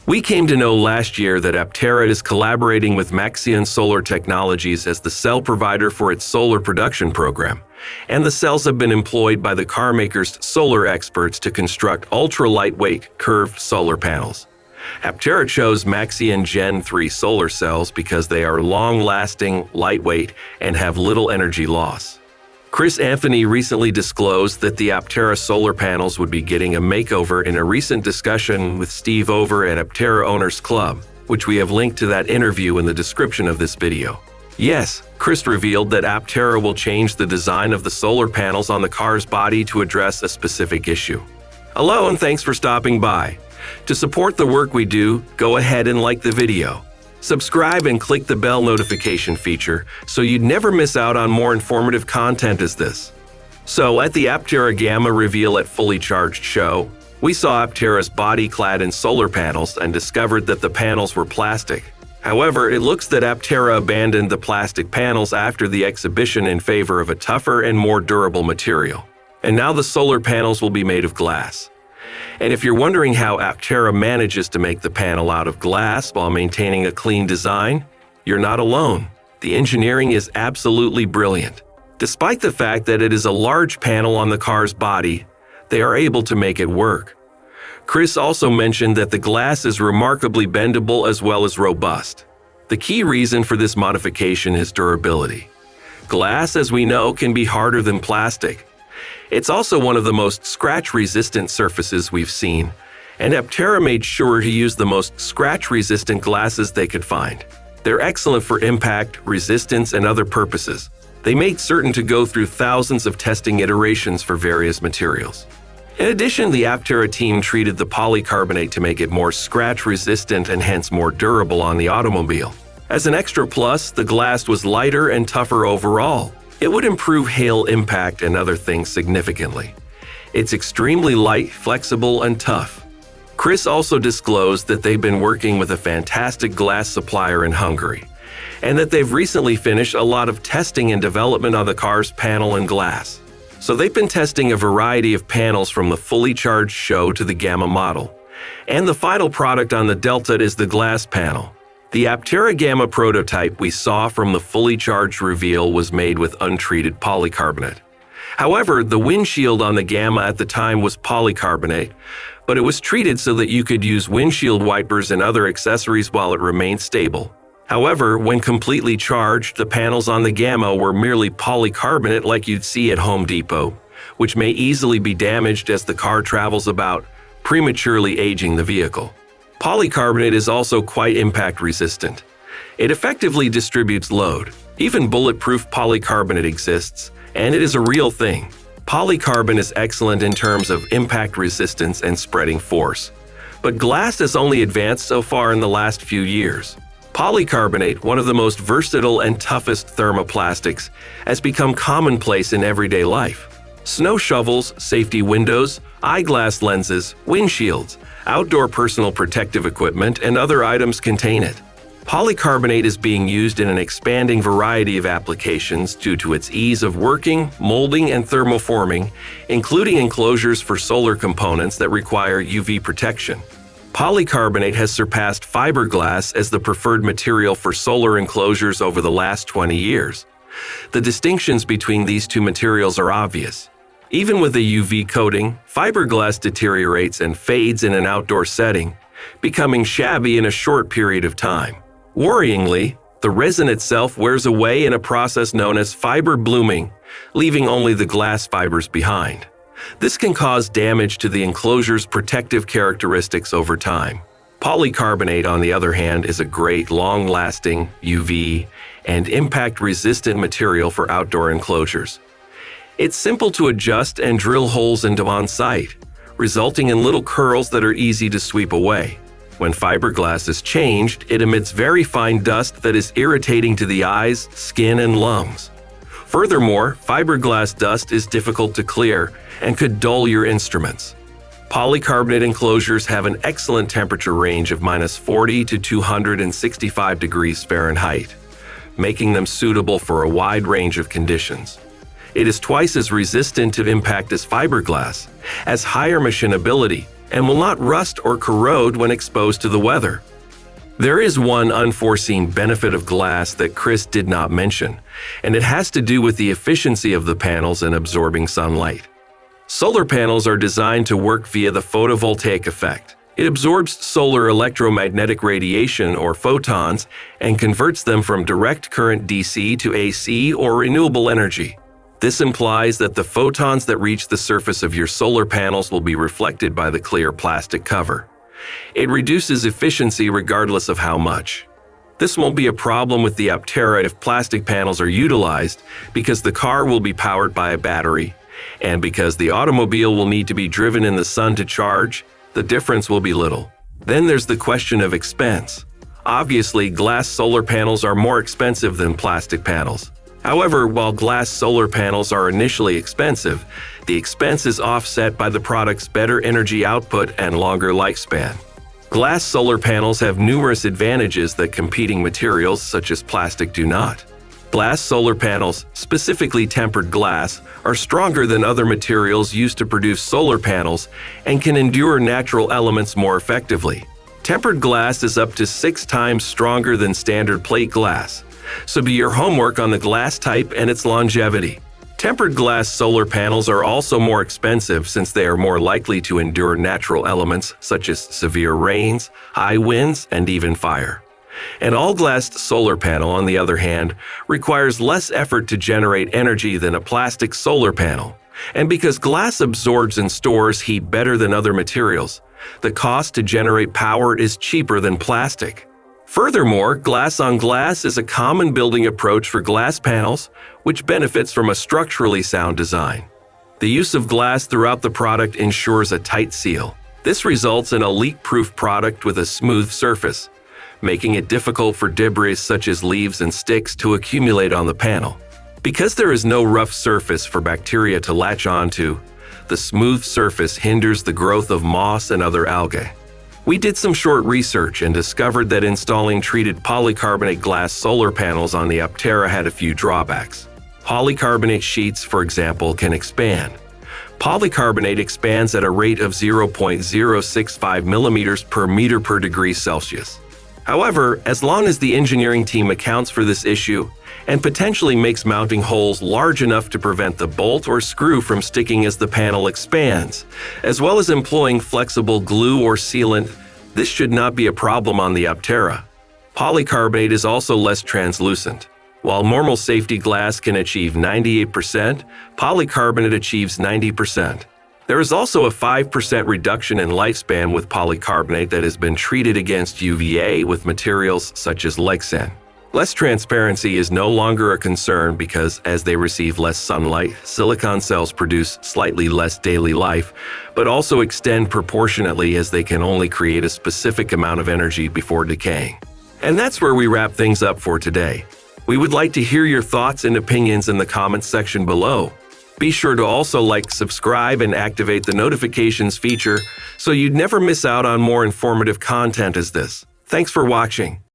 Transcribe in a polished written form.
We came to know last year that Aptera is collaborating with Maxion Solar Technologies as the cell provider for its solar production program, and the cells have been employed by the carmaker's solar experts to construct ultra-lightweight, curved solar panels. Aptera chose Maxion Gen 3 solar cells because they are long-lasting, lightweight, and have little energy loss. Chris Anthony recently disclosed that the Aptera solar panels would be getting a makeover in a recent discussion with Steve over at Aptera Owners Club, which we have linked to that interview in the description of this video. Yes, Chris revealed that Aptera will change the design of the solar panels on the car's body to address a specific issue. Hello and thanks for stopping by. To support the work we do, go ahead and like the video. Subscribe and click the bell notification feature so you'd never miss out on more informative content as this. So at the Aptera Gamma reveal at Fully Charged show, we saw Aptera's body clad in solar panels and discovered that the panels were plastic. However, it looks that Aptera abandoned the plastic panels after the exhibition in favor of a tougher and more durable material. And now the solar panels will be made of glass. And if you're wondering how Aptera manages to make the panel out of glass while maintaining a clean design, you're not alone. The engineering is absolutely brilliant. Despite the fact that it is a large panel on the car's body, they are able to make it work. Chris also mentioned that the glass is remarkably bendable as well as robust. The key reason for this modification is durability. Glass, as we know, can be harder than plastic. It's also one of the most scratch-resistant surfaces we've seen, and Aptera made sure to use the most scratch-resistant glasses they could find. They're excellent for impact, resistance, and other purposes. They made certain to go through thousands of testing iterations for various materials. In addition, the Aptera team treated the polycarbonate to make it more scratch-resistant and hence more durable on the automobile. As an extra plus, the glass was lighter and tougher overall. It would improve hail impact and other things significantly. It's extremely light, flexible, and tough. Chris also disclosed that they've been working with a fantastic glass supplier in Hungary, and that they've recently finished a lot of testing and development on the car's panel and glass. So they've been testing a variety of panels from the Fully Charged show to the Gamma model. And the final product on the Delta is the glass panel. The Aptera Gamma prototype we saw from the Fully Charged reveal was made with untreated polycarbonate. However, the windshield on the Gamma at the time was polycarbonate, but it was treated so that you could use windshield wipers and other accessories while it remained stable. However, when completely charged, the panels on the Gamma were merely polycarbonate like you'd see at Home Depot, which may easily be damaged as the car travels about, prematurely aging the vehicle. Polycarbonate is also quite impact resistant. It effectively distributes load. Even bulletproof polycarbonate exists, and it is a real thing. Polycarbonate is excellent in terms of impact resistance and spreading force. But glass has only advanced so far in the last few years. Polycarbonate, one of the most versatile and toughest thermoplastics, has become commonplace in everyday life. Snow shovels, safety windows, eyeglass lenses, windshields, outdoor personal protective equipment, and other items contain it. Polycarbonate is being used in an expanding variety of applications due to its ease of working, molding, and thermoforming, including enclosures for solar components that require UV protection. Polycarbonate has surpassed fiberglass as the preferred material for solar enclosures over the last 20 years. The distinctions between these two materials are obvious. Even with a UV coating, fiberglass deteriorates and fades in an outdoor setting, becoming shabby in a short period of time. Worryingly, the resin itself wears away in a process known as fiber blooming, leaving only the glass fibers behind. This can cause damage to the enclosure's protective characteristics over time. Polycarbonate, on the other hand, is a great long-lasting, UV, and impact-resistant material for outdoor enclosures. It's simple to adjust and drill holes into on site, resulting in little curls that are easy to sweep away. When fiberglass is changed, it emits very fine dust that is irritating to the eyes, skin, and lungs. Furthermore, fiberglass dust is difficult to clear and could dull your instruments. Polycarbonate enclosures have an excellent temperature range of -40 to 265 degrees Fahrenheit, making them suitable for a wide range of conditions. It is twice as resistant to impact as fiberglass, has higher machinability, and will not rust or corrode when exposed to the weather. There is one unforeseen benefit of glass that Chris did not mention, and it has to do with the efficiency of the panels in absorbing sunlight. Solar panels are designed to work via the photovoltaic effect. It absorbs solar electromagnetic radiation, or photons, and converts them from direct current DC to AC, or renewable energy. This implies that the photons that reach the surface of your solar panels will be reflected by the clear plastic cover. It reduces efficiency regardless of how much. This won't be a problem with the Aptera if plastic panels are utilized, because the car will be powered by a battery, and because the automobile will need to be driven in the sun to charge, the difference will be little. Then there's the question of expense. Obviously, glass solar panels are more expensive than plastic panels. However, while glass solar panels are initially expensive, the expense is offset by the product's better energy output and longer lifespan. Glass solar panels have numerous advantages that competing materials such as plastic do not. Glass solar panels, specifically tempered glass, are stronger than other materials used to produce solar panels and can endure natural elements more effectively. Tempered glass is up to 6 times stronger than standard plate glass, so do your homework on the glass type and its longevity. Tempered glass solar panels are also more expensive since they are more likely to endure natural elements such as severe rains, high winds, and even fire. An all-glass solar panel, on the other hand, requires less effort to generate energy than a plastic solar panel. And because glass absorbs and stores heat better than other materials, the cost to generate power is cheaper than plastic. Furthermore, glass-on-glass is a common building approach for glass panels, which benefits from a structurally sound design. The use of glass throughout the product ensures a tight seal. This results in a leak-proof product with a smooth surface, making it difficult for debris such as leaves and sticks to accumulate on the panel. Because there is no rough surface for bacteria to latch onto, the smooth surface hinders the growth of moss and other algae. We did some short research and discovered that installing treated polycarbonate glass solar panels on the Aptera had a few drawbacks. Polycarbonate sheets, for example, can expand. Polycarbonate expands at a rate of 0.065 millimeters per meter per degree Celsius. However, as long as the engineering team accounts for this issue and potentially makes mounting holes large enough to prevent the bolt or screw from sticking as the panel expands, as well as employing flexible glue or sealant, this should not be a problem on the Aptera. Polycarbonate is also less translucent. While normal safety glass can achieve 98%, polycarbonate achieves 90%. There is also a 5% reduction in lifespan with polycarbonate that has been treated against UVA with materials such as Lexan. Less transparency is no longer a concern because, as they receive less sunlight, silicon cells produce slightly less daily life, but also extend proportionately as they can only create a specific amount of energy before decaying. And that's where we wrap things up for today. We would like to hear your thoughts and opinions in the comments section below. Be sure to also like, subscribe, and activate the notifications feature so you'd never miss out on more informative content as this. Thanks for watching.